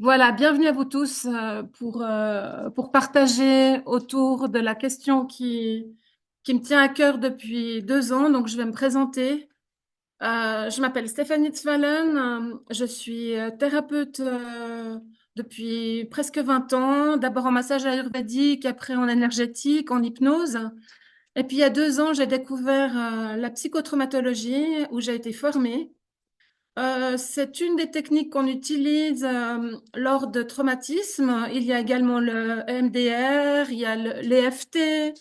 Voilà, bienvenue à vous tous pour partager autour de la question qui me tient à cœur depuis 2 ans. Donc, je vais me présenter. Je m'appelle Stéphanie Tzvalen. Je suis thérapeute depuis presque 20 ans. D'abord en massage ayurvédique, après en énergétique, en hypnose. Et puis, il y a 2 ans, j'ai découvert la psychotraumatologie où j'ai été formée. C'est une des techniques qu'on utilise lors de traumatismes. Il y a également le EMDR, il y a l'EFT,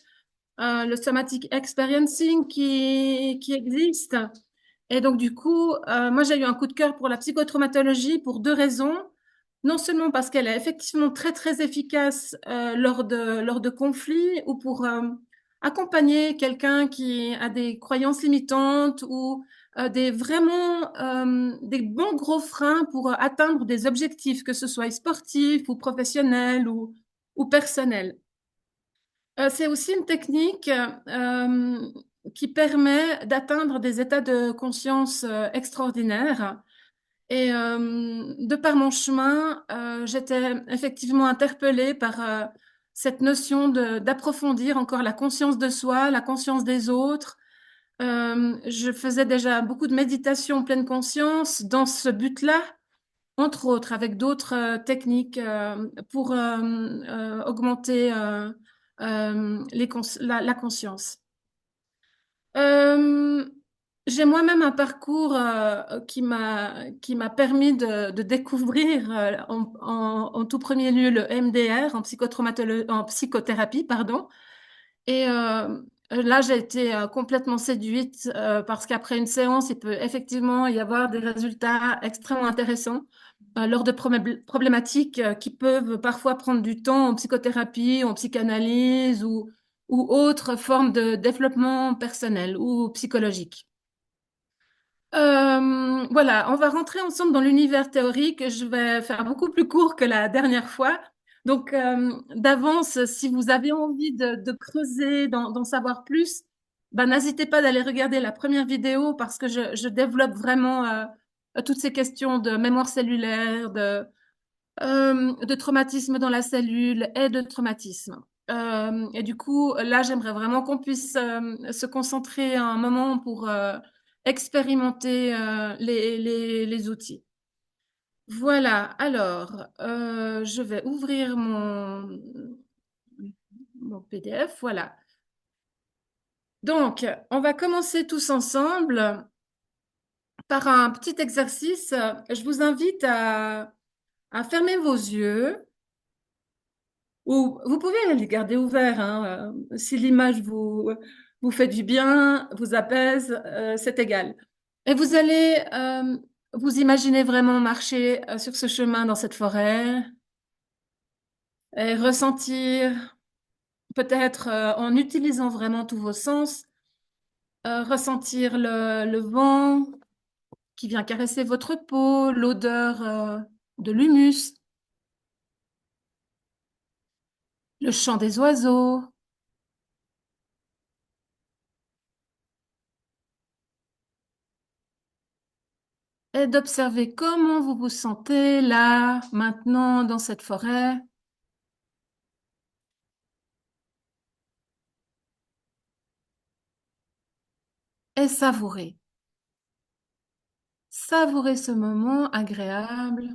le Somatic Experiencing qui existe. Et donc, du coup, moi, j'ai eu un coup de cœur pour la psychotraumatologie pour 2 raisons. Non seulement parce qu'elle est effectivement très, très efficace lors de conflits ou pour accompagner quelqu'un qui a des croyances limitantes ou des bons gros freins pour atteindre des objectifs, que ce soit sportifs ou professionnels ou personnels. C'est aussi une technique qui permet d'atteindre des états de conscience extraordinaires. Et de par mon chemin, j'étais effectivement interpellée par cette notion d'approfondir encore la conscience de soi, la conscience des autres. Je faisais déjà beaucoup de méditation en pleine conscience dans ce but-là, entre autres, avec d'autres techniques pour augmenter la conscience. Euh, j'ai moi-même un parcours qui m'a permis de découvrir en tout premier lieu le MDR en psychothérapie, pardon. Et là, j'ai été complètement séduite parce qu'après une séance, il peut effectivement y avoir des résultats extrêmement intéressants lors de problématiques qui peuvent parfois prendre du temps en psychothérapie, en psychanalyse ou autres formes de développement personnel ou psychologique. Voilà, on va rentrer ensemble dans l'univers théorique. Je vais faire beaucoup plus court que la dernière fois. Donc, d'avance, si vous avez envie de creuser, d'en savoir plus, ben, n'hésitez pas d'aller regarder la première vidéo parce que je développe vraiment toutes ces questions de mémoire cellulaire, de traumatisme dans la cellule et de traumatisme. Et du coup, là, j'aimerais vraiment qu'on puisse se concentrer un moment pour expérimenter les outils. Voilà, alors, je vais ouvrir mon PDF. Voilà. Donc, on va commencer tous ensemble par un petit exercice. Je vous invite à fermer vos yeux. Ou vous pouvez les garder ouverts, hein, si l'image vous fait du bien, vous apaise, c'est égal. Et vous allez vous imaginer vraiment marcher sur ce chemin dans cette forêt et ressentir, peut-être en utilisant vraiment tous vos sens, ressentir le vent qui vient caresser votre peau, l'odeur de l'humus, le chant des oiseaux. Et d'observer comment vous vous sentez là, maintenant, dans cette forêt, et savourer. Savourer ce moment agréable.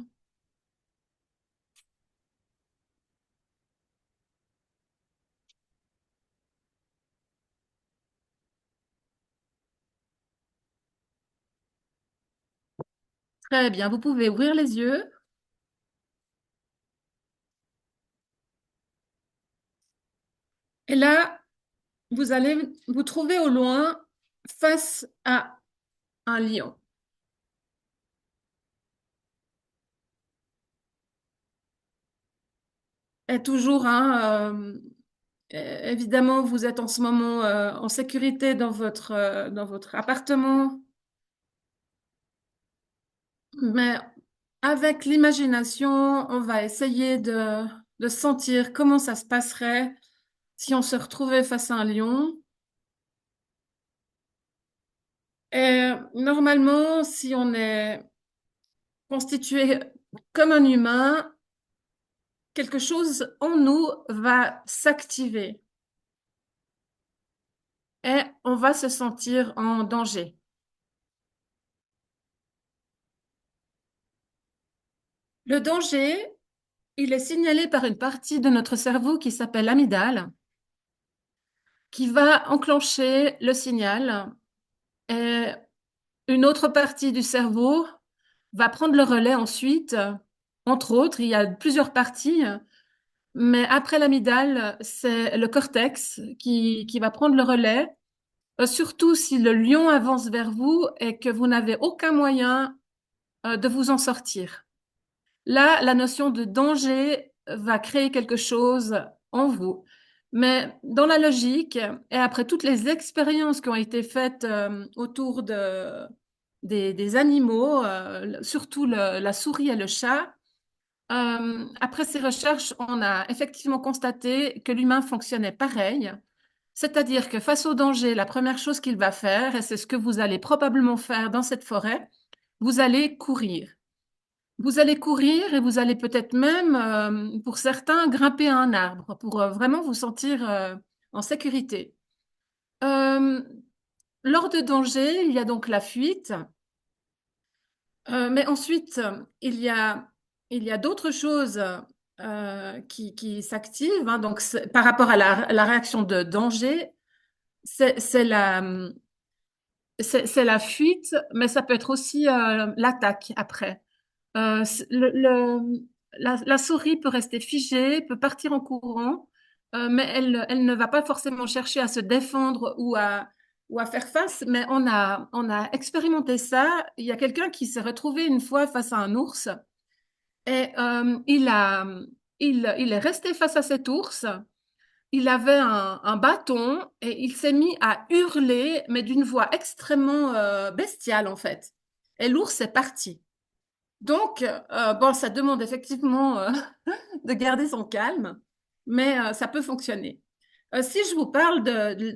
Très bien, vous pouvez ouvrir les yeux. Et là, vous allez vous trouver au loin face à un lion. Et toujours, hein, évidemment, vous êtes en ce moment en sécurité dans votre appartement, mais avec l'imagination, on va essayer de sentir comment ça se passerait si on se retrouvait face à un lion. Et normalement, si on est constitué comme un humain, quelque chose en nous va s'activer et on va se sentir en danger. Le danger, il est signalé par une partie de notre cerveau qui s'appelle l'amygdale, qui va enclencher le signal et une autre partie du cerveau va prendre le relais ensuite. Entre autres, il y a plusieurs parties, mais après l'amygdale, c'est le cortex qui va prendre le relais, surtout si le lion avance vers vous et que vous n'avez aucun moyen de vous en sortir. Là, la notion de danger va créer quelque chose en vous. Mais dans la logique, et après toutes les expériences qui ont été faites autour des animaux, surtout la souris et le chat, après ces recherches, on a effectivement constaté que l'humain fonctionnait pareil. C'est-à-dire que face au danger, la première chose qu'il va faire, et c'est ce que vous allez probablement faire dans cette forêt, vous allez courir. Vous allez courir et vous allez peut-être même, pour certains, grimper à un arbre pour vraiment vous sentir en sécurité. Euh, Lors de danger, il y a donc la fuite, mais ensuite, il y a d'autres choses qui s'activent, hein. Donc, par rapport à la réaction de danger, c'est c'est la fuite, mais ça peut être aussi l'attaque après. La souris peut rester figée, peut partir en courant, mais elle ne va pas forcément chercher à se défendre ou à faire face. Mais on a expérimenté ça. Il y a quelqu'un qui s'est retrouvé une fois face à un ours et il est resté face à cet ours. Il avait un bâton et il s'est mis à hurler, mais d'une voix extrêmement bestiale en fait. Et l'ours est parti. Donc, bon, ça demande effectivement de garder son calme, mais ça peut fonctionner. Si je vous parle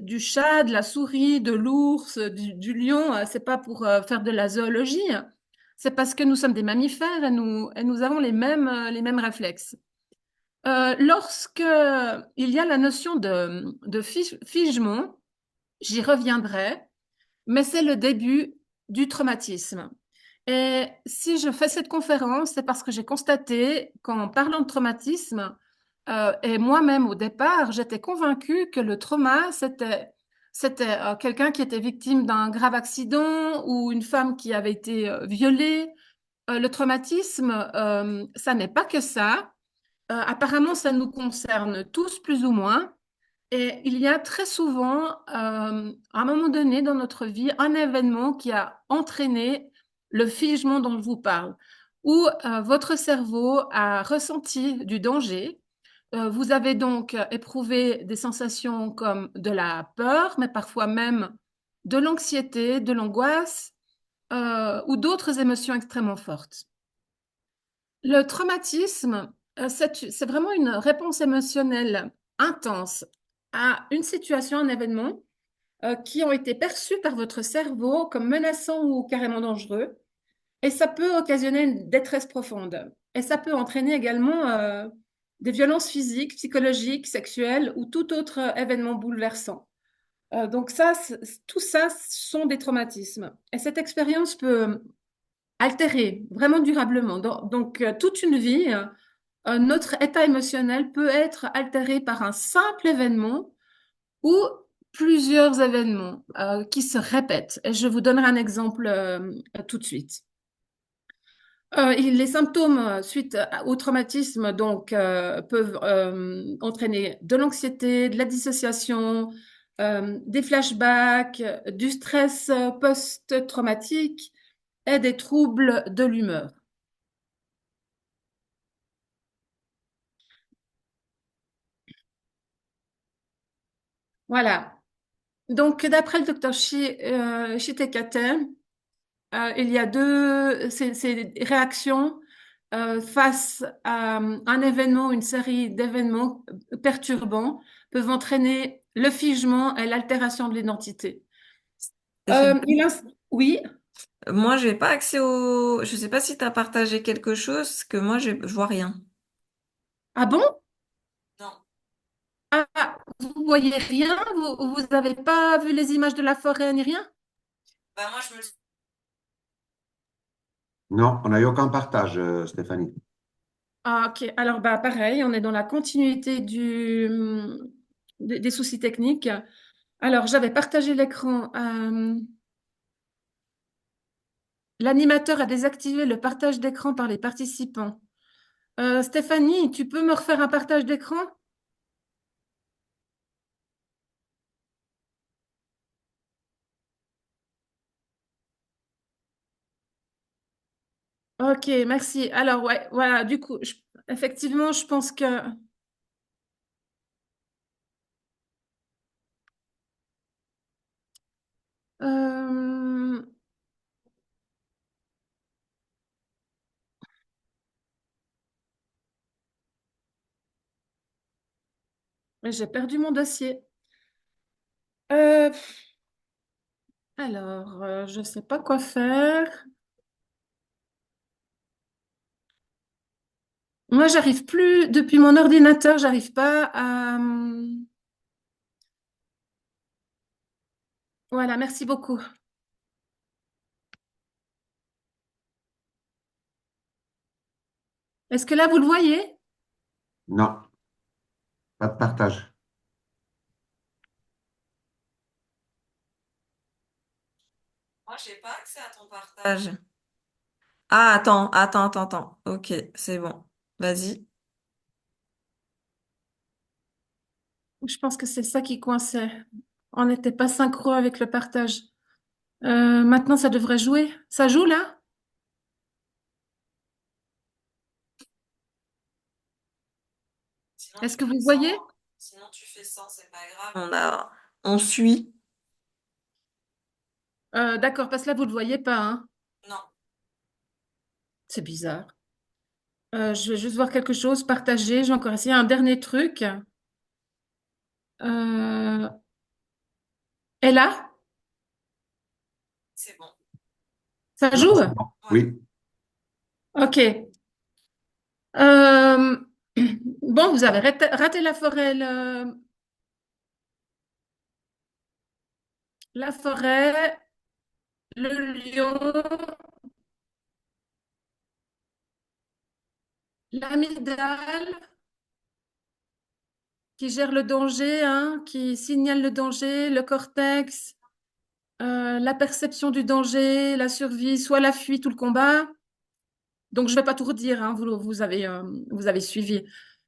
du chat, de la souris, de l'ours, du lion, c'est pas pour faire de la zoologie, c'est parce que nous sommes des mammifères et nous avons les mêmes réflexes. Lorsque il y a la notion de figement, j'y reviendrai, mais c'est le début du traumatisme. Et si je fais cette conférence, c'est parce que j'ai constaté qu'en parlant de traumatisme, et moi-même au départ, j'étais convaincue que le trauma, c'était quelqu'un qui était victime d'un grave accident ou une femme qui avait été violée. Le traumatisme, ça n'est pas que ça. Apparemment, ça nous concerne tous plus ou moins. Et il y a très souvent, à un moment donné dans notre vie, un événement qui a entraîné le figement dont je vous parle, où votre cerveau a ressenti du danger. Vous avez donc éprouvé des sensations comme de la peur, mais parfois même de l'anxiété, de l'angoisse ou d'autres émotions extrêmement fortes. Le traumatisme, c'est vraiment une réponse émotionnelle intense à une situation, un événement qui ont été perçus par votre cerveau comme menaçants ou carrément dangereux. Et ça peut occasionner une détresse profonde. Et ça peut entraîner également des violences physiques, psychologiques, sexuelles ou tout autre événement bouleversant. Donc ça, tout ça sont des traumatismes. Et cette expérience peut altérer vraiment durablement. Donc, toute une vie, notre état émotionnel peut être altéré par un simple événement ou plusieurs événements qui se répètent. Et je vous donnerai un exemple tout de suite. Les symptômes suite au traumatisme donc peuvent entraîner de l'anxiété, de la dissociation, des flashbacks, du stress post-traumatique et des troubles de l'humeur. Voilà. Donc, d'après le docteur Shitekate, il y a ces réactions face à un événement, une série d'événements perturbants peuvent entraîner le figement et l'altération de l'identité. Sophie. Oui, Moi, j'ai pas accès au. Je sais pas si tu as partagé quelque chose, que moi, je vois rien. Ah bon? Non. Ah, vous voyez rien? Vous n'avez pas vu les images de la forêt ni rien? Bah moi, je me... Non, on n'a eu aucun partage, Stéphanie. Ah, ok. Alors, bah, pareil, on est dans la continuité des soucis techniques. Alors, j'avais partagé l'écran. L'animateur a désactivé le partage d'écran par les participants. Stéphanie, tu peux me refaire un partage d'écran? Ok, merci. Alors, ouais, voilà, du coup, effectivement, je pense que euh, j'ai perdu mon dossier. Euh, alors, je ne sais pas quoi faire. Moi, j'arrive plus, depuis mon ordinateur, j'arrive pas à... Voilà, merci beaucoup. Est-ce que là, vous le voyez? Non, pas de partage. Moi, j'ai pas accès à ton partage. Ah, attends. Ok, c'est bon. Vas-y. Je pense que c'est ça qui coinçait. On n'était pas synchro avec le partage. Maintenant, ça devrait jouer. Ça joue là? Sinon, Est-ce tu que fais vous sans. voyez? Sinon, tu fais sans, c'est pas grave. On suit. D'accord, parce que là, vous ne le voyez pas, hein. Non. C'est bizarre. Je vais juste voir quelque chose, partager. J'ai encore essayé un dernier truc. Euh, Et là? C'est bon. Ça Là, joue? c'est bon. Ouais. Oui, Ok. Euh, Bon, vous avez raté la forêt. La forêt, le lion, l'amygdale qui gère le danger, hein, qui signale le danger, le cortex, la perception du danger, la survie, soit la fuite ou le combat. Donc, je ne vais pas tout redire, hein, vous avez suivi.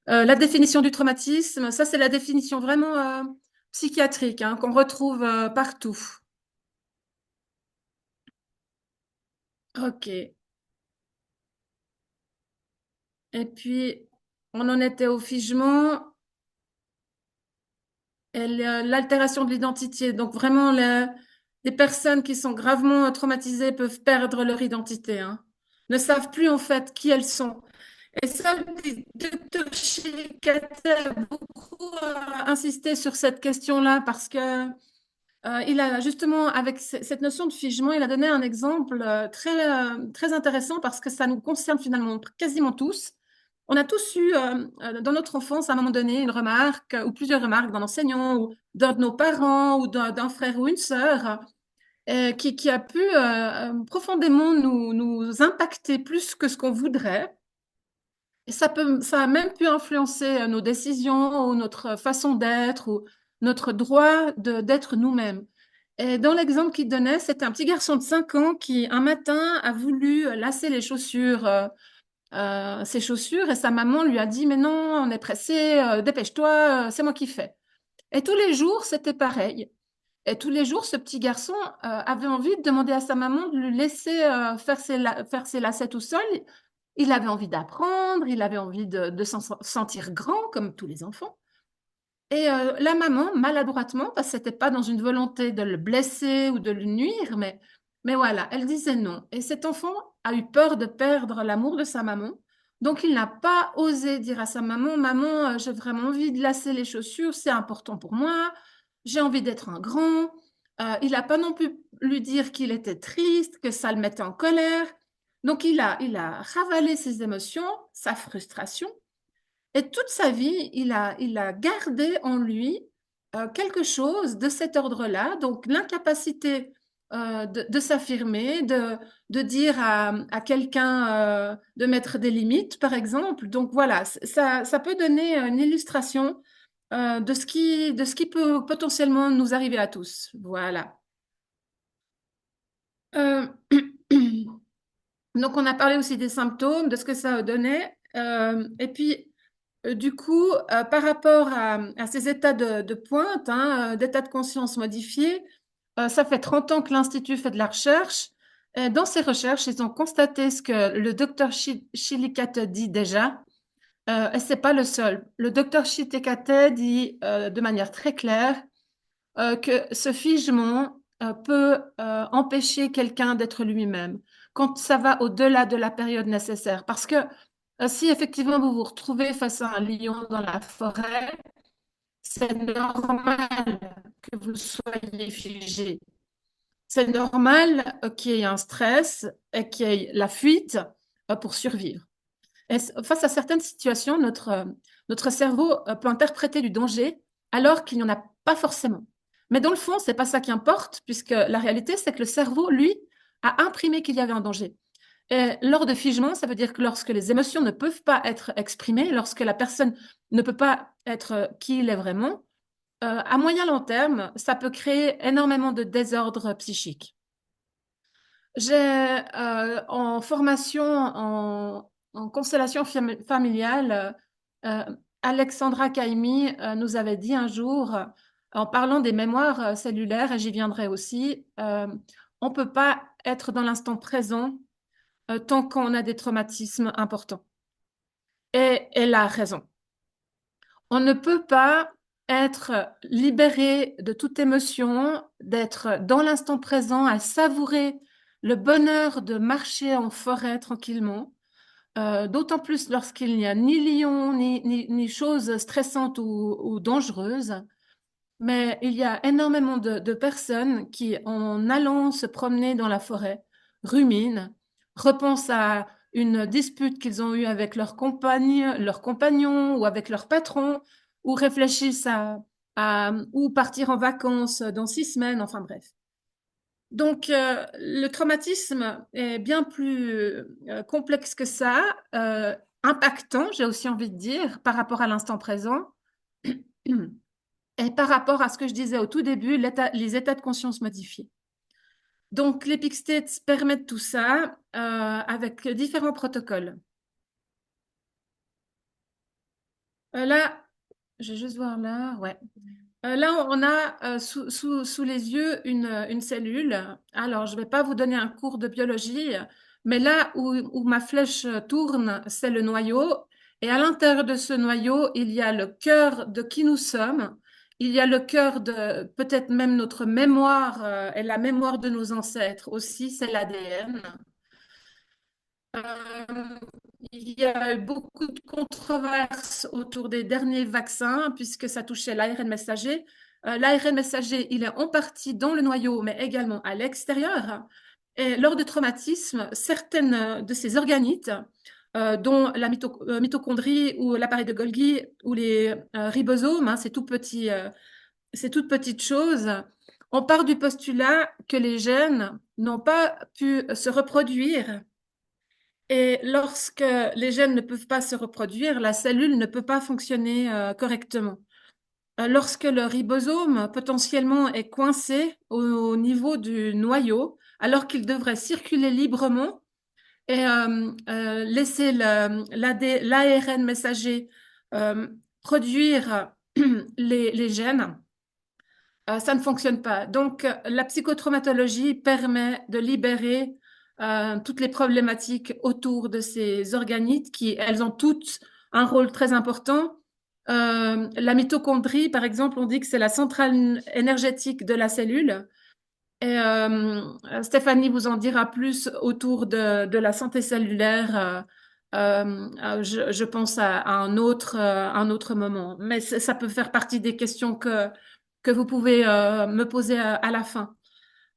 La définition du traumatisme, ça, c'est la définition vraiment psychiatrique, hein, qu'on retrouve partout. OK. Et puis, on en était au figement et l'altération de l'identité. Donc, vraiment, les personnes qui sont gravement traumatisées peuvent perdre leur identité, hein, ne savent plus en fait qui elles sont. Et ça, le docteur Chiricata a beaucoup insisté sur cette question-là parce que il a justement, avec cette notion de figement, il a donné un exemple très intéressant parce que ça nous concerne finalement quasiment tous. On a tous eu dans notre enfance, à un moment donné, une remarque ou plusieurs remarques d'un enseignant ou d'un de nos parents ou d'un frère ou une sœur qui a pu profondément nous impacter plus que ce qu'on voudrait. Et ça a même pu influencer nos décisions ou notre façon d'être ou notre droit d'être nous-mêmes. Et dans l'exemple qu'il donnait, c'était un petit garçon de 5 ans qui, un matin, a voulu lasser ses chaussures, et sa maman lui a dit, mais non, on est pressé, dépêche-toi, c'est moi qui fais. Et tous les jours, c'était pareil. Et tous les jours, ce petit garçon avait envie de demander à sa maman de lui laisser faire ses lacets tout seul. Il avait envie d'apprendre, il avait envie de s'en sentir grand, comme tous les enfants. Et la maman, maladroitement, parce que c'était pas dans une volonté de le blesser ou de le nuire, mais voilà, elle disait non. Et cet enfant a eu peur de perdre l'amour de sa maman. Donc, il n'a pas osé dire à sa maman, Maman, j'ai vraiment envie de lasser les chaussures, c'est important pour moi, j'ai envie d'être un grand. Il n'a pas non plus lui dire qu'il était triste, que ça le mettait en colère. Donc, il a ravalé ses émotions, sa frustration, Et toute sa vie, il a gardé en lui quelque chose de cet ordre-là, donc l'incapacité de s'affirmer, de dire à quelqu'un de mettre des limites, par exemple. Donc voilà, ça peut donner une illustration de ce qui peut potentiellement nous arriver à tous. Voilà. Euh, Donc, on a parlé aussi des symptômes, de ce que ça donnait. Et puis, du coup, par rapport à ces états de pointe, hein, d'état de conscience modifié, ça fait 30 ans que l'Institut fait de la recherche. Et dans ces recherches, ils ont constaté ce que le docteur Chillicate dit déjà, et c'est pas le seul. Le docteur Chillicate dit de manière très claire que ce figement peut empêcher quelqu'un d'être lui-même quand ça va au-delà de la période nécessaire. Parce que si effectivement vous vous retrouvez face à un lion dans la forêt, c'est normal que vous soyez figé. C'est normal qu'il y ait un stress et qu'il y ait la fuite pour survivre. Et face à certaines situations, notre cerveau peut interpréter du danger alors qu'il n'y en a pas forcément. Mais dans le fond, c'est pas ça qui importe, puisque la réalité, c'est que le cerveau, lui, a imprimé qu'il y avait un danger. Et lors de figement, ça veut dire que lorsque les émotions ne peuvent pas être exprimées, lorsque la personne ne peut pas être qui il est vraiment, à moyen long terme, ça peut créer énormément de désordre psychique. J'ai en formation en constellation familiale, Alexandra Caimi nous avait dit un jour, en parlant des mémoires cellulaires, et j'y viendrai aussi, on ne peut pas être dans l'instant présent tant qu'on a des traumatismes importants. Et elle a raison. On ne peut pas être libéré de toute émotion, d'être dans l'instant présent, à savourer le bonheur de marcher en forêt tranquillement, d'autant plus lorsqu'il n'y a ni lion, ni choses stressantes ou dangereuses. Mais il y a énormément de personnes qui, en allant se promener dans la forêt, ruminent, repensent à une dispute qu'ils ont eue avec leur compagnon ou avec leur patron, ou réfléchissent à où partir en vacances dans 6 semaines, enfin bref. Donc, le traumatisme est bien plus complexe que ça, impactant, j'ai aussi envie de dire, par rapport à l'instant présent. Et par rapport à ce que je disais au tout début, les états de conscience modifiés. Donc, l'Epic State permet tout ça avec différents protocoles. Là, je vais juste voir là, ouais. Là, on a sous les yeux une cellule. Alors, je ne vais pas vous donner un cours de biologie, mais là où ma flèche tourne, c'est le noyau. Et à l'intérieur de ce noyau, il y a le cœur de qui nous sommes. Il y a le cœur de peut-être même notre mémoire et la mémoire de nos ancêtres aussi, c'est l'ADN. Euh, il y a eu beaucoup de controverses autour des derniers vaccins puisque ça touchait l'ARN messager. L'ARN messager, il est en partie dans le noyau, mais également à l'extérieur. Et lors de traumatismes, certaines de ces organites, dont la mitochondrie ou l'appareil de Golgi ou les ribosomes, hein, ces toutes petites choses, on part du postulat que les gènes n'ont pas pu se reproduire et lorsque les gènes ne peuvent pas se reproduire, la cellule ne peut pas fonctionner correctement. Lorsque le ribosome potentiellement est coincé au niveau du noyau, alors qu'il devrait circuler librement et laisser l'ARN messager euh, produire les gènes, ça ne fonctionne pas. Donc, la psychotraumatologie permet de libérer toutes les problématiques autour de ces organites qui, elles ont toutes un rôle très important. La mitochondrie, par exemple, on dit que c'est la centrale énergétique de la cellule. Et Stéphanie vous en dira plus autour de la santé cellulaire. Je pense à un autre moment. Mais ça peut faire partie des questions que vous pouvez me poser à la fin.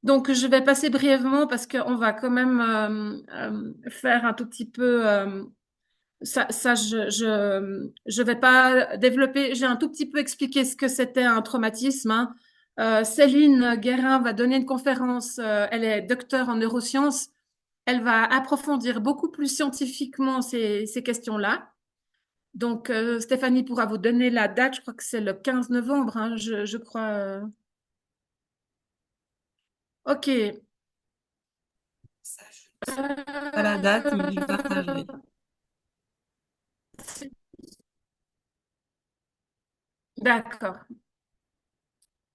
Donc, je vais passer brièvement parce qu'on va quand même faire un tout petit peu Je vais pas développer. J'ai un tout petit peu expliqué ce que c'était un traumatisme, hein. Céline Guérin va donner une conférence. Elle est docteure en neurosciences. Elle va approfondir beaucoup plus scientifiquement ces questions-là. Donc, Stéphanie pourra vous donner la date. Je crois que c'est le 15 novembre, hein, je crois. OK. Ça, je ne sais pas la date, mais je partagerai. D'accord.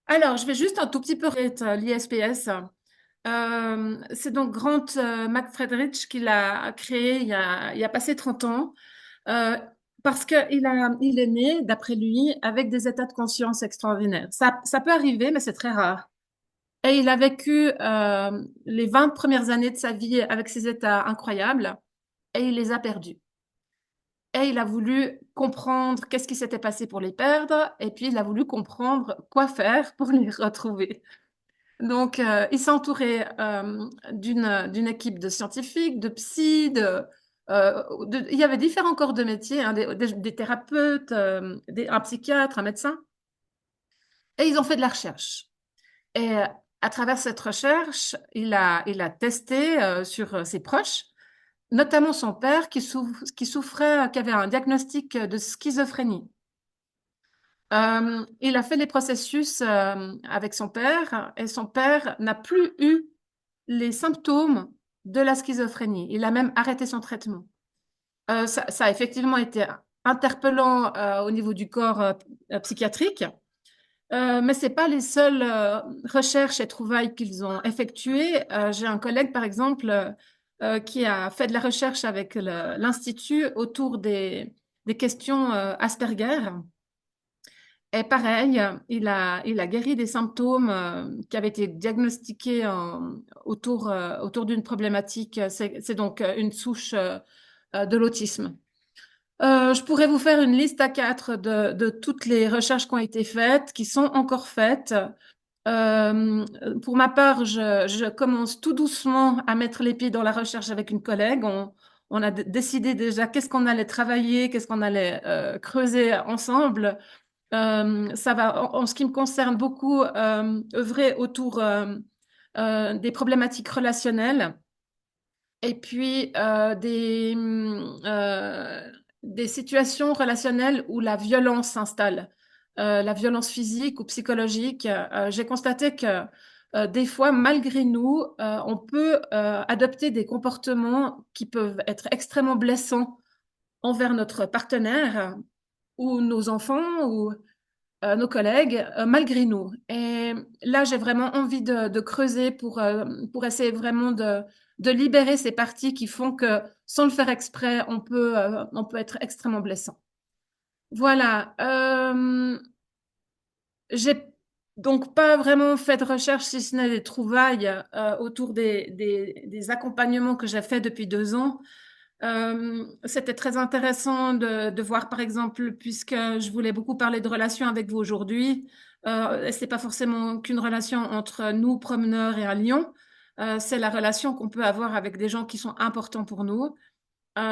Alors, je vais juste un tout petit peu l'ISPS. C'est donc Grant McFredrich qui l'a créé il y a passé 30 ans, euh, parce il est né, d'après lui, avec des états de conscience extraordinaires. Ça peut arriver, mais c'est très rare. Et il a vécu les 20 premières années de sa vie avec ces états incroyables et il les a perdus. Et il a voulu comprendre qu'est-ce qui s'était passé pour les perdre, et puis il a voulu comprendre quoi faire pour les retrouver. Donc, il s'est entouré d'une équipe de scientifiques, de psy, il y avait différents corps de métier, hein, des thérapeutes, un psychiatre, un médecin, et ils ont fait de la recherche. Et à travers cette recherche, il a testé sur ses proches, notamment son père qui souffrait, qui avait un diagnostic de schizophrénie. Il a fait les processus avec son père et son père n'a plus eu les symptômes de la schizophrénie. Il a même arrêté son traitement. Ça a effectivement été interpellant au niveau du corps psychiatrique, mais c'est pas les seules recherches et trouvailles qu'ils ont effectuées. J'ai un collègue, par exemple, qui a fait de la recherche avec l'Institut autour des questions Asperger. Et pareil, il a guéri des symptômes qui avaient été diagnostiqués autour d'une problématique. C'est donc une souche de l'autisme. Je pourrais vous faire une liste à quatre de toutes les recherches qui ont été faites, qui sont encore faites. Euh, pour ma part, je commence tout doucement à mettre les pieds dans la recherche avec une collègue. On a décidé déjà qu'est-ce qu'on allait travailler, qu'est-ce qu'on allait creuser ensemble. Ça va, en ce qui me concerne, beaucoup œuvrer autour des problématiques relationnelles et puis des situations relationnelles où la violence s'installe, la violence physique ou psychologique. J'ai constaté que des fois, malgré nous, on peut adopter des comportements qui peuvent être extrêmement blessants envers notre partenaire ou nos enfants ou nos collègues, malgré nous. Et là, j'ai vraiment envie de creuser pour essayer vraiment de libérer ces parties qui font que, sans le faire exprès, on peut être extrêmement blessant. Voilà. J'ai donc pas vraiment fait de recherche, si ce n'est des trouvailles autour des accompagnements que j'ai fait depuis 2 ans. C'était très intéressant de voir, par exemple, puisque je voulais beaucoup parler de relations avec vous aujourd'hui, c'est pas forcément qu'une relation entre nous, promeneurs, et un lion, c'est la relation qu'on peut avoir avec des gens qui sont importants pour nous.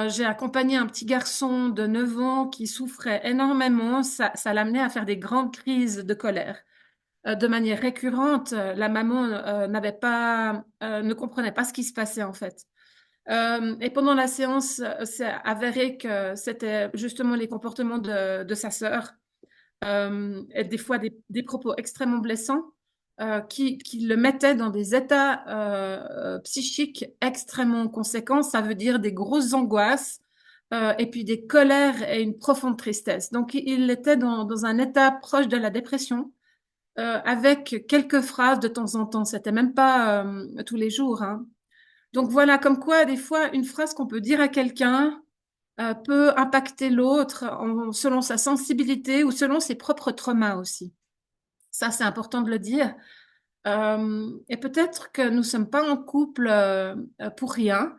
J'ai accompagné un petit garçon de 9 ans qui souffrait énormément, ça l'amenait à faire des grandes crises de colère. De manière récurrente, la maman n'avait pas, ne comprenait pas ce qui se passait en fait. Et pendant la séance, c'est avéré que c'était justement les comportements de sa sœur, et des fois des propos extrêmement blessants qui le mettaient dans des états psychiques extrêmement conséquents. Ça veut dire des grosses angoisses et puis des colères et une profonde tristesse. Donc, il était dans un état proche de la dépression. Avec quelques phrases de temps en temps, c'était même pas tous les jours, hein. Donc voilà, comme quoi, des fois, une phrase qu'on peut dire à quelqu'un peut impacter l'autre selon sa sensibilité ou selon ses propres traumas aussi. Ça, c'est important de le dire. Et peut-être que nous ne sommes pas en couple pour rien.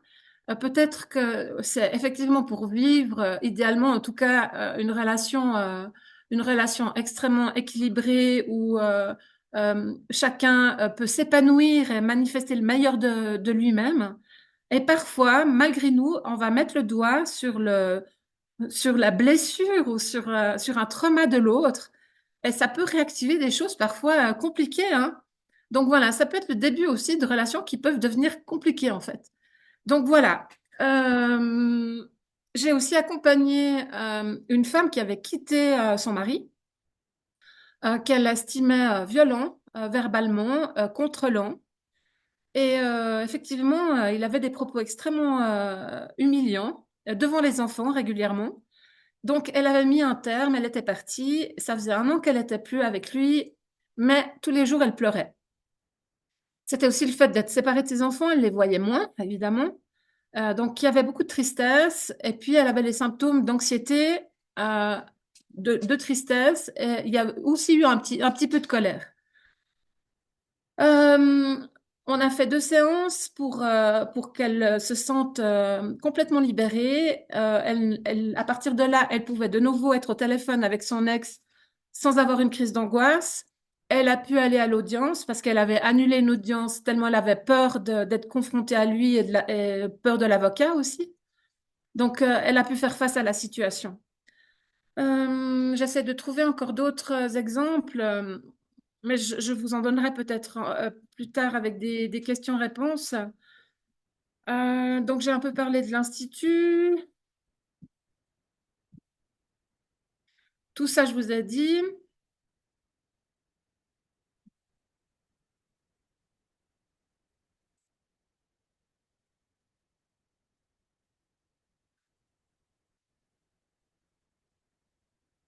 Peut-être que c'est effectivement pour vivre, idéalement, en tout cas, une relation extrêmement équilibrée où chacun peut s'épanouir et manifester le meilleur de lui-même. Et parfois, malgré nous, on va mettre le doigt sur sur la blessure ou sur un trauma de l'autre. Et ça peut réactiver des choses parfois compliquées, hein. Donc voilà, ça peut être le début aussi de relations qui peuvent devenir compliquées en fait. Donc voilà. Euh, j'ai aussi accompagné une femme qui avait quitté son mari, qu'elle estimait violent verbalement, contrôlant. Et effectivement, il avait des propos extrêmement humiliants devant les enfants régulièrement. Donc, elle avait mis un terme, elle était partie. Ça faisait un an qu'elle n'était plus avec lui, mais tous les jours, elle pleurait. C'était aussi le fait d'être séparée de ses enfants, elle les voyait moins, évidemment. Donc, il y avait beaucoup de tristesse, et puis elle avait les symptômes d'anxiété, euh, de tristesse, et il y a aussi eu un petit peu de colère. Euh, on a fait 2 séances pour qu'elle se sente complètement libérée. À partir de là, elle pouvait de nouveau être au téléphone avec son ex sans avoir une crise d'angoisse. Elle a pu aller à l'audience parce qu'elle avait annulé une audience tellement elle avait peur d'être confrontée à lui et peur de l'avocat aussi. Donc, elle a pu faire face à la situation. J'essaie de trouver encore d'autres exemples, mais je vous en donnerai peut-être plus tard avec des questions-réponses. Donc, j'ai un peu parlé de l'Institut. Tout ça, je vous ai dit.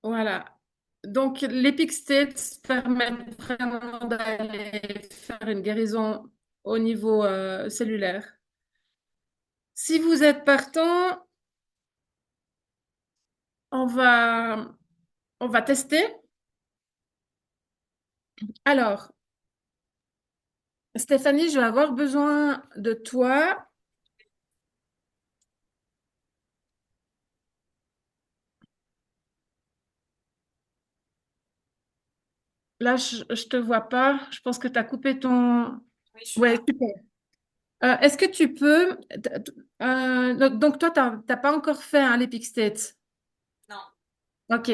Voilà. Donc, l'Epic State permet vraiment d'aller faire une guérison au niveau cellulaire. Si vous êtes partant, on va, on va tester. Alors, Stéphanie, je vais avoir besoin de toi. Là, je te vois pas. Je pense que tu as coupé ton... Oui, je suis Ouais, là. super. Est-ce que tu peux... donc, toi, tu n'as pas encore fait un l'Epic State. Non. OK.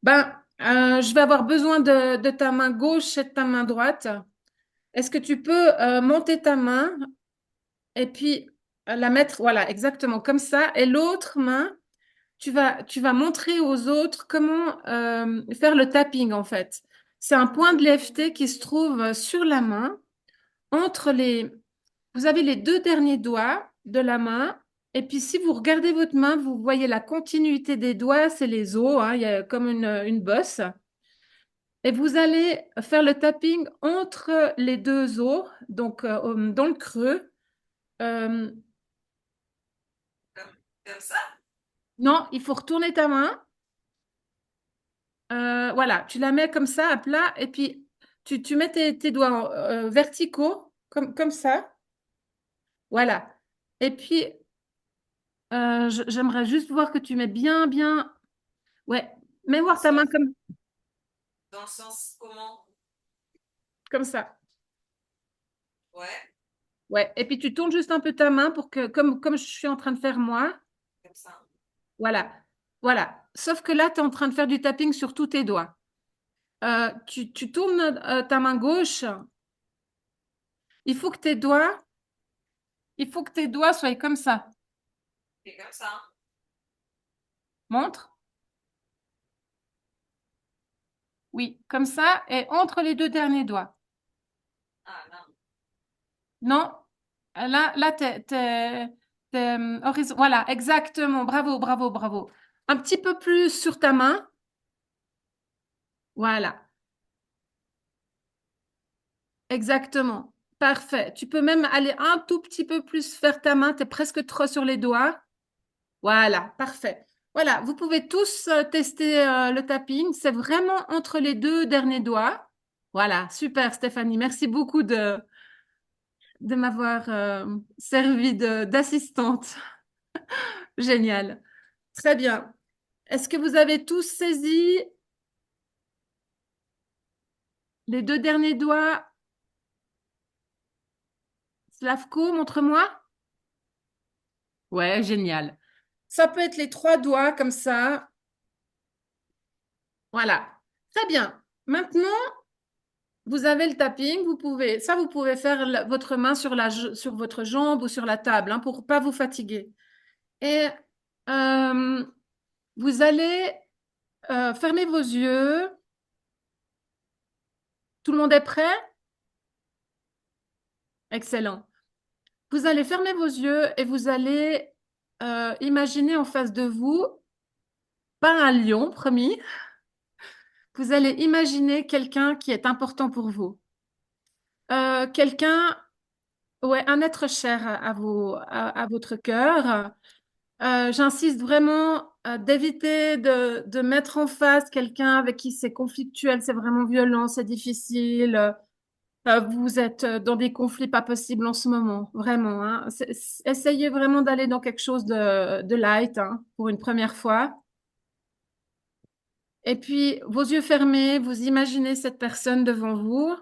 Ben, je vais avoir besoin de ta main gauche et de ta main droite. Est-ce que tu peux monter ta main et puis la mettre, voilà, exactement comme ça. Et l'autre main, tu vas montrer aux autres comment faire le tapping, en fait. C'est un point de l'EFT qui se trouve sur la main, entre les... Vous avez les 2 derniers doigts de la main. Et puis, si vous regardez votre main, vous voyez la continuité des doigts, c'est les os, hein, il y a comme une bosse. Et vous allez faire le tapping entre les 2 os, donc dans le creux. Euh, Comme, comme ça? non, il faut retourner ta main. Voilà, tu la mets comme ça à plat et puis tu mets tes doigts verticaux, comme ça. Voilà. Et puis, j'aimerais juste voir que tu mets bien, bien. Ouais, mets Dans le voir ta main sens, dans le sens comment? comme ça. Ouais, Ouais. Et puis tu tournes juste un peu ta main pour que, comme je suis en train de faire moi, comme ça. voilà. Voilà. Sauf que là, tu es en train de faire du tapping sur tous tes doigts. Tu tournes ta main gauche. Il faut que tes doigts, il faut que tes doigts soient comme ça. C'est comme ça. Montre. Oui, comme ça, et entre les 2 derniers doigts. Ah non. Non, là, voilà, exactement. Bravo, bravo, bravo. Un petit peu plus sur ta main. Voilà, exactement. Parfait. Tu peux même aller un tout petit peu plus faire ta main. Tu es presque trop sur les doigts. Voilà, parfait. Voilà, vous pouvez tous tester le tapping. C'est vraiment entre les 2 derniers doigts. Voilà, super Stéphanie. Merci beaucoup de m'avoir servi d'assistante. Génial. Très bien. Est-ce que vous avez tous saisi les 2 derniers doigts? Slavko, montre-moi. Ouais, génial. Ça peut être les trois doigts comme ça. Voilà. Très bien. Maintenant, vous avez le tapping. Vous pouvez faire votre main sur sur votre jambe ou sur la table hein, pour pas vous fatiguer. Et euh, vous allez fermer vos yeux. Tout le monde est prêt? Excellent. Vous allez fermer vos yeux et vous allez imaginer en face de vous, pas un lion, promis. Vous allez imaginer quelqu'un qui est important pour vous. Quelqu'un, ouais, un être cher à votre cœur. J'insiste vraiment d'éviter de mettre en face quelqu'un avec qui c'est conflictuel, c'est vraiment violent, c'est difficile. Vous êtes dans des conflits pas possibles en ce moment, vraiment. Hein. Essayez vraiment d'aller dans quelque chose de light hein, pour une première fois. Et puis, vos yeux fermés, vous imaginez cette personne devant vous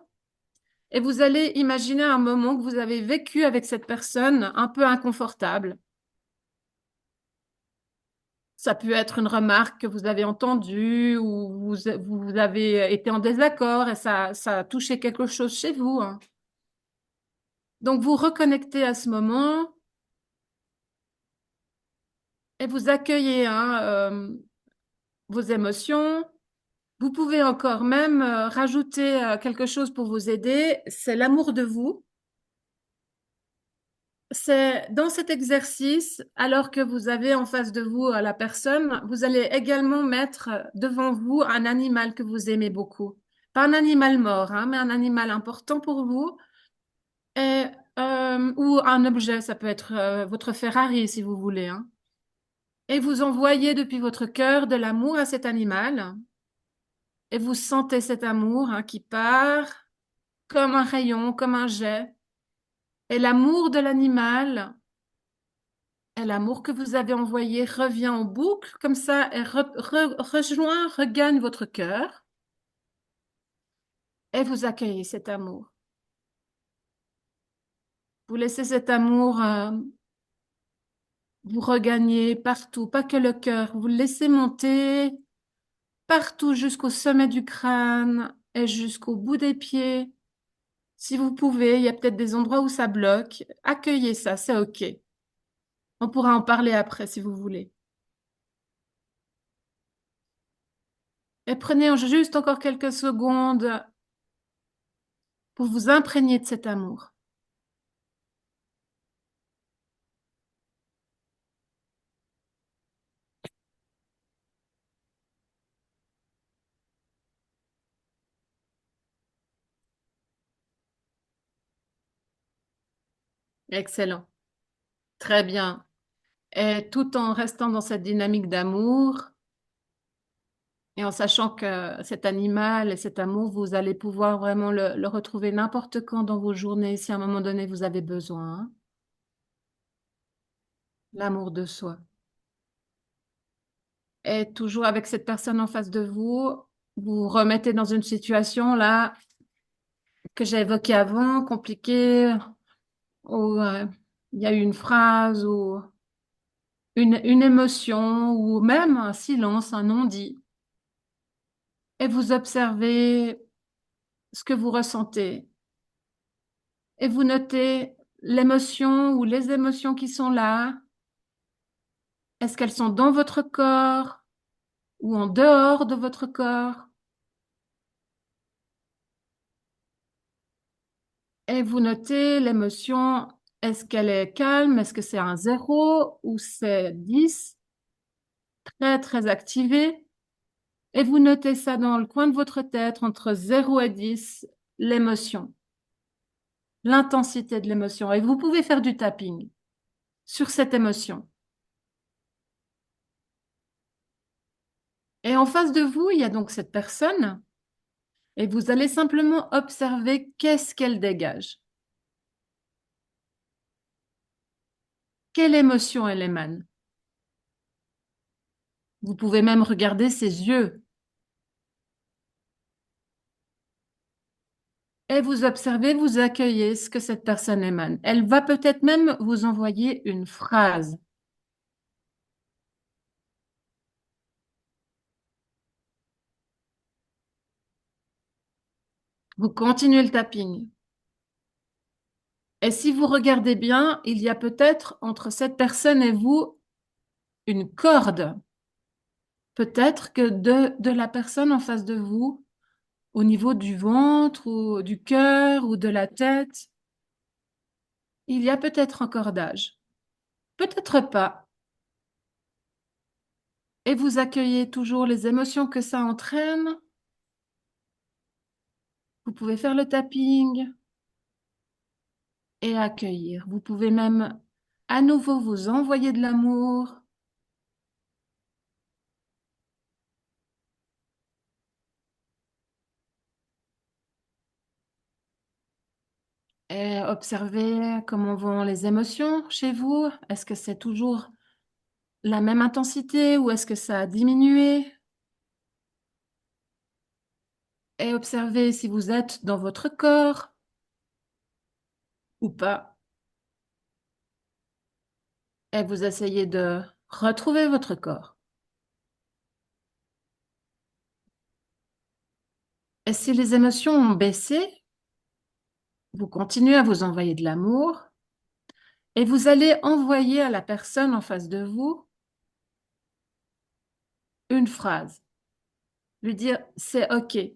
et vous allez imaginer un moment que vous avez vécu avec cette personne un peu inconfortable. Ça peut être une remarque que vous avez entendue ou vous avez été en désaccord et ça a touché quelque chose chez vous. Hein. Donc, vous reconnectez à ce moment et vous accueillez hein, vos émotions. Vous pouvez encore même rajouter quelque chose pour vous aider, c'est l'amour de vous. C'est dans cet exercice, alors que vous avez en face de vous la personne, vous allez également mettre devant vous un animal que vous aimez beaucoup. Pas un animal mort, hein, mais un animal important pour vous. Et, ou un objet, ça peut être votre Ferrari si vous voulez. Hein. Et vous envoyez depuis votre cœur de l'amour à cet animal. Et vous sentez cet amour hein, qui part comme un rayon, comme un jet. Et l'amour de l'animal et l'amour que vous avez envoyé revient en boucle, comme ça, et rejoint, regagne votre cœur. Et vous accueillez cet amour. Vous laissez cet amour vous regagner partout, pas que le cœur. Vous le laissez monter partout jusqu'au sommet du crâne et jusqu'au bout des pieds. Si vous pouvez, il y a peut-être des endroits où ça bloque. Accueillez ça, c'est OK. On pourra en parler après si vous voulez. Et prenez juste encore quelques secondes pour vous imprégner de cet amour. Excellent. Très bien. Et tout en restant dans cette dynamique d'amour et en sachant que cet animal et cet amour, vous allez pouvoir vraiment le retrouver n'importe quand dans vos journées si à un moment donné vous avez besoin. Hein. L'amour de soi. Et toujours avec cette personne en face de vous, vous vous remettez dans une situation là que j'ai évoquée avant, compliquée, où il y a eu une phrase ou une émotion ou même un silence, un non-dit. Et vous observez ce que vous ressentez. Et vous notez l'émotion ou les émotions qui sont là. Est-ce qu'elles sont dans votre corps ou en dehors de votre corps? Et vous notez l'émotion. Est-ce qu'elle est calme? Est-ce que c'est un 0 ou c'est 10? Très, très activé. Et vous notez ça dans le coin de votre tête entre 0 et 10, l'émotion, l'intensité de l'émotion. Et vous pouvez faire du tapping sur cette émotion. Et en face de vous, il y a donc cette personne et vous allez simplement observer qu'est-ce qu'elle dégage. Quelle émotion elle émane. Vous pouvez même regarder ses yeux et vous observez, vous accueillez ce que cette personne émane. Elle va peut-être même vous envoyer une phrase. Vous continuez le tapping. Et si vous regardez bien, il y a peut-être entre cette personne et vous une corde. Peut-être que de la personne en face de vous, au niveau du ventre ou du cœur ou de la tête, il y a peut-être un cordage. Peut-être pas. Et vous accueillez toujours les émotions que ça entraîne. Vous pouvez faire le tapping et accueillir. Vous pouvez même à nouveau vous envoyer de l'amour et observer comment vont les émotions chez vous. Est-ce que c'est toujours la même intensité ou est-ce que ça a diminué? Et observer si vous êtes dans votre corps ou pas. Et vous essayez de retrouver votre corps. Et si les émotions ont baissé, vous continuez à vous envoyer de l'amour et vous allez envoyer à la personne en face de vous une phrase. Lui dire, c'est OK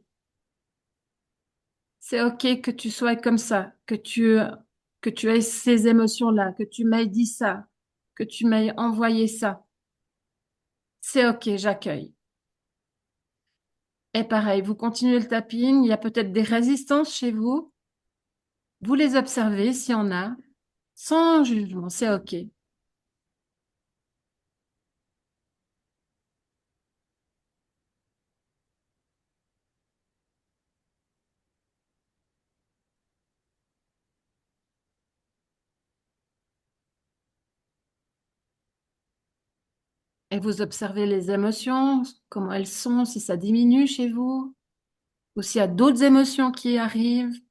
que tu sois comme ça, que tu aies ces émotions-là, que tu m'aies dit ça, que tu m'aies envoyé ça. C'est OK, j'accueille. Et pareil, vous continuez le tapping, il y a peut-être des résistances chez vous. Vous les observez s'il y en a, sans jugement, c'est OK. Et vous observez les émotions, comment elles sont, si ça diminue chez vous, ou s'il y a d'autres émotions qui arrivent.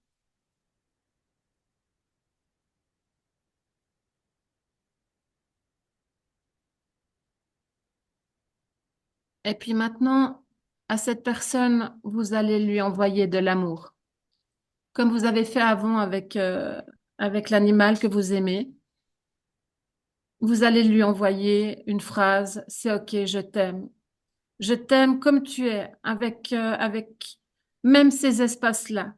Et puis maintenant, à cette personne, vous allez lui envoyer de l'amour, comme vous avez fait avant avec l'animal que vous aimez. Vous allez lui envoyer une phrase, c'est OK, je t'aime. Je t'aime comme tu es, avec même ces espaces-là,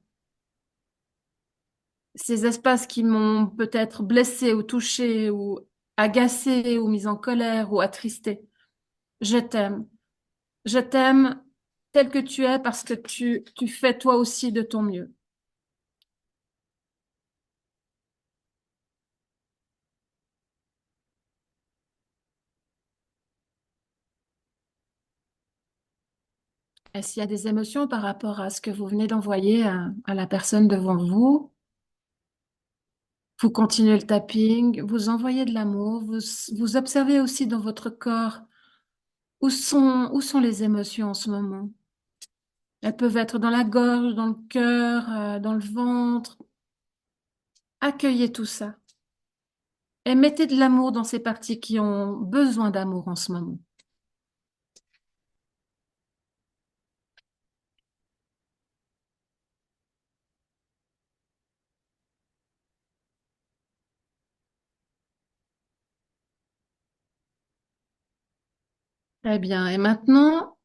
ces espaces qui m'ont peut-être blessé ou touché ou agacé ou mis en colère ou attristé. Je t'aime. Je t'aime tel que tu es parce que tu fais toi aussi de ton mieux. Et s'il y a des émotions par rapport à ce que vous venez d'envoyer à la personne devant vous, vous continuez le tapping, vous envoyez de l'amour, vous observez aussi dans votre corps où sont les émotions en ce moment. Elles peuvent être dans la gorge, dans le cœur, dans le ventre. Accueillez tout ça et mettez de l'amour dans ces parties qui ont besoin d'amour en ce moment. Très bien. Et maintenant,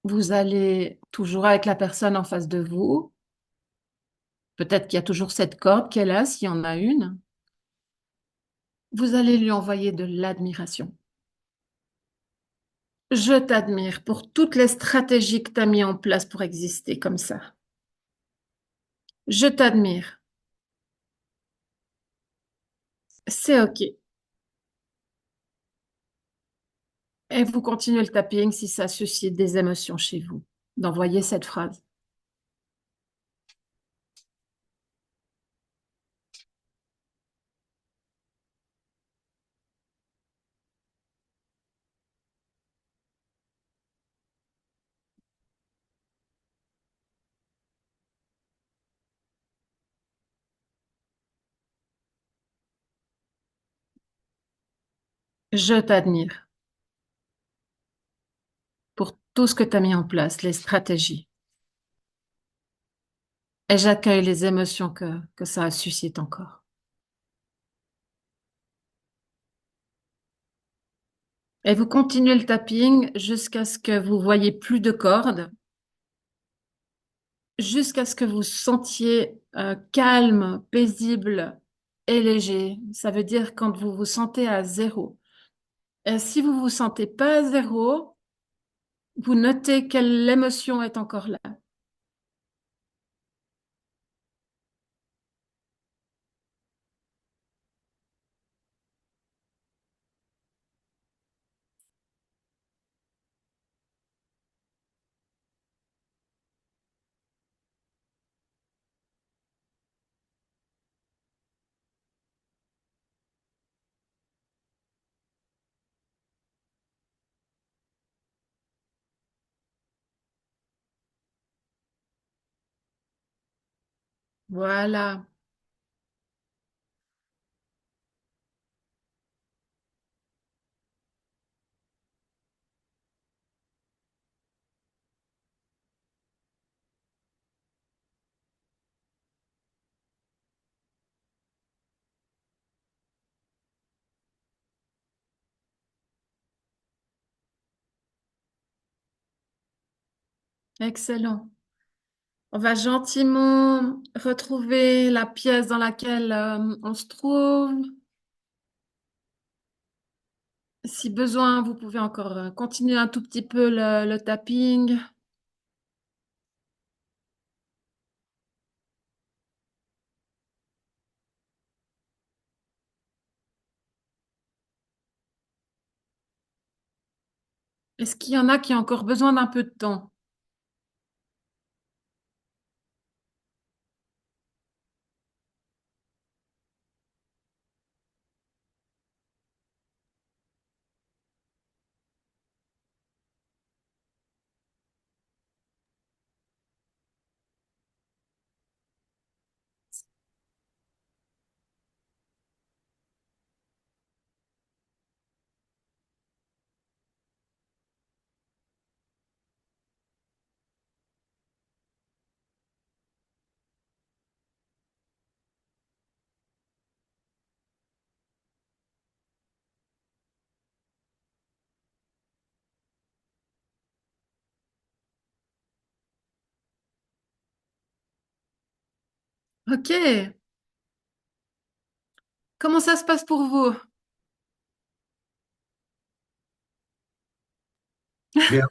vous allez toujours avec la personne en face de vous. Peut-être qu'il y a toujours cette corde qui est là, s'il y en a une. Vous allez lui envoyer de l'admiration. Je t'admire pour toutes les stratégies que tu as mis en place pour exister comme ça. Je t'admire. C'est OK. Et vous continuez le tapping si ça suscite des émotions chez vous. D'envoyer cette phrase. Je t'admire pour tout ce que tu as mis en place, les stratégies. et j'accueille les émotions que ça suscite encore. Et vous continuez le tapping jusqu'à ce que vous voyez plus de cordes, jusqu'à ce que vous sentiez calme, paisible et léger. Ça veut dire quand vous vous sentez à zéro. Et si vous vous sentez pas à zéro, vous notez quelle émotion est encore là. Voilà. Excellent. On va gentiment retrouver la pièce dans laquelle on se trouve. Si besoin, vous pouvez encore continuer un tout petit peu le tapping. Est-ce qu'il y en a qui ont encore besoin d'un peu de temps? Ok. Comment ça se passe pour vous? Bien.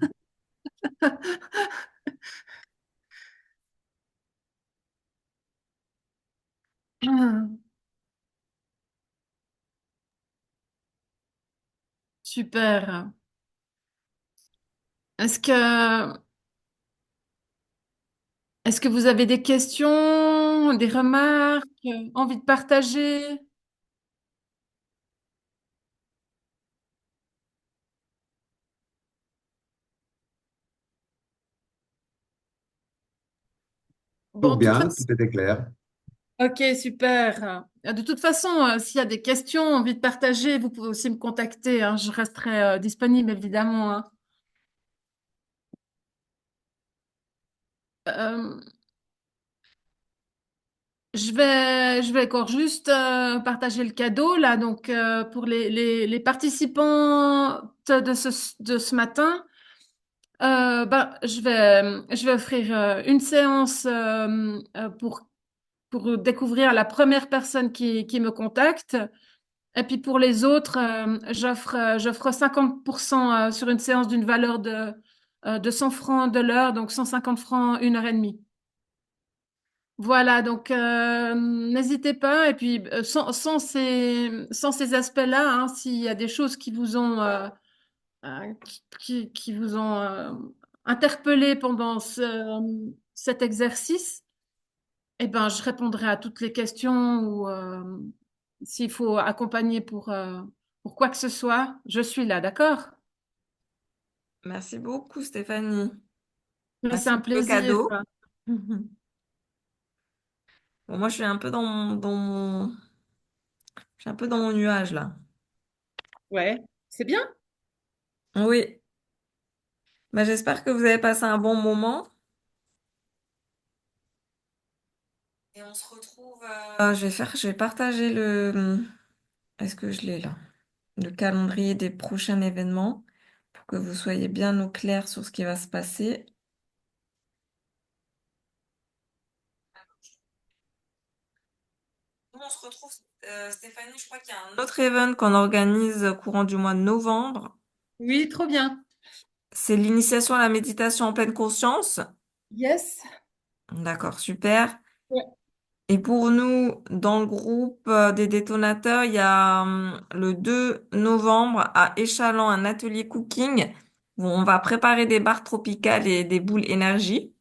Super. Est-ce que, est-ce que vous avez des questions, des remarques, envie de partager? Tout Bon, de toute bien, tout façon, était clair. ok, super. De toute façon, s'il y a des questions, envie de partager, vous pouvez aussi me contacter, hein. Je resterai disponible, évidemment, hein. Euh, je vais encore juste partager le cadeau, là. Donc, pour les participants de ce matin, je vais offrir une séance pour découvrir la première personne qui me contacte. Et puis pour les autres, j'offre 50% sur une séance d'une valeur de 100 francs de l'heure, donc 150 francs une heure et demie. Voilà, donc n'hésitez pas. Et puis sans ces aspects-là, hein, s'il y a des choses qui vous ont, qui vous ont interpellé pendant cet exercice, eh ben, je répondrai à toutes les questions ou s'il faut accompagner pour quoi que ce soit, je suis là, d'accord? Merci beaucoup, Stéphanie. Mais c'est Merci un pour le plaisir. cadeau. Mhm. Bon, moi, je suis un peu je suis un peu dans mon nuage là. Ouais, c'est bien. Oui. Bah, j'espère que vous avez passé un bon moment. Et on se retrouve. Je vais partager est-ce que je l'ai là? Le calendrier des prochains événements pour que vous soyez bien au clair sur ce qui va se passer. Nous, on se retrouve, Stéphanie, je crois qu'il y a un autre event qu'on organise courant du mois de novembre. Oui, trop bien. C'est l'initiation à la méditation en pleine conscience. Yes. D'accord, super. Ouais. Et pour nous, dans le groupe des détonateurs, il y a le 2 novembre à Échalon un atelier cooking où on va préparer des barres tropicales et des boules énergie.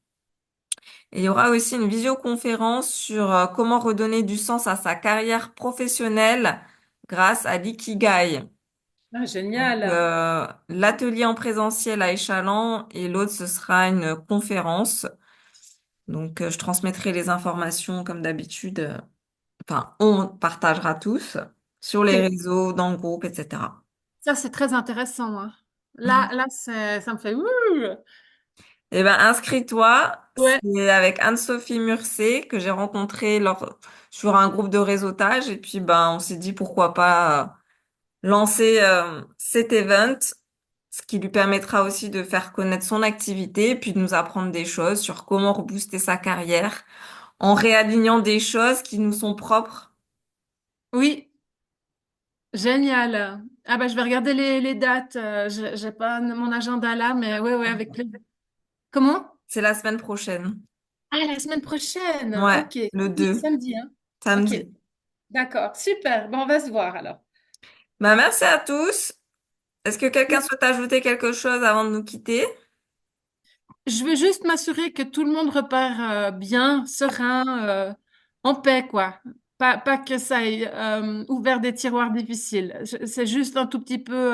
Et il y aura aussi une visioconférence sur comment redonner du sens à sa carrière professionnelle grâce à l'ikigai. Ah, Donc, génial. l'atelier en présentiel à Échalon et l'autre, ce sera une conférence. Donc, je transmettrai les informations comme d'habitude. Enfin, on partagera tous sur les Ok. réseaux, dans le groupe, etc. Ça, c'est très intéressant, hein. Là, ça me fait ouh. Eh ben, inscris-toi. Ouais. C'est avec Anne-Sophie Murcé que j'ai rencontrée sur un groupe de réseautage. Et puis, ben, on s'est dit pourquoi pas lancer cet event, ce qui lui permettra aussi de faire connaître son activité, puis de nous apprendre des choses sur comment rebooster sa carrière en réalignant des choses qui nous sont propres. Oui, génial. Ah bah je vais regarder les dates. J'ai pas mon agenda là, mais ouais, ouais, avec plaisir. Comment? C'est la semaine prochaine. Ah, la semaine prochaine. Ouais, Ok. le Oui, 2, samedi, hein. Ok. samedi. D'accord. Super. Bon, on va se voir alors. Bah, merci à tous. Est-ce que quelqu'un souhaite ajouter quelque chose avant de nous quitter? Je veux juste m'assurer que tout le monde repart bien, serein, en paix, quoi. Pas que ça ait ouvert des tiroirs difficiles. C'est juste un tout petit peu.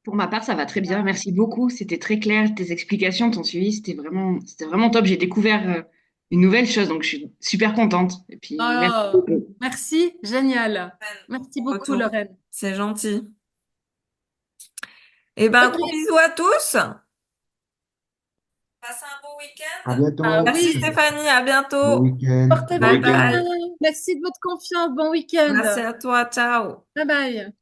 Pour ma part, ça va très bien. Merci beaucoup. C'était très clair. Tes explications, ton suivi, c'était vraiment top. J'ai découvert une nouvelle chose, donc je suis super contente. Et puis, merci Oh, beaucoup. merci. Génial. Merci beaucoup, Retour. Lorraine. C'est gentil. Eh ben, Ok. gros bisous à tous. Passez un bon À week-end. Ah bientôt. Merci oui. Stéphanie, à Bon bientôt. week-end. Bon Portez-vous Bye week-end. bien. bye. Merci de votre confiance. Bon Merci week-end. à toi, ciao. Bye bye.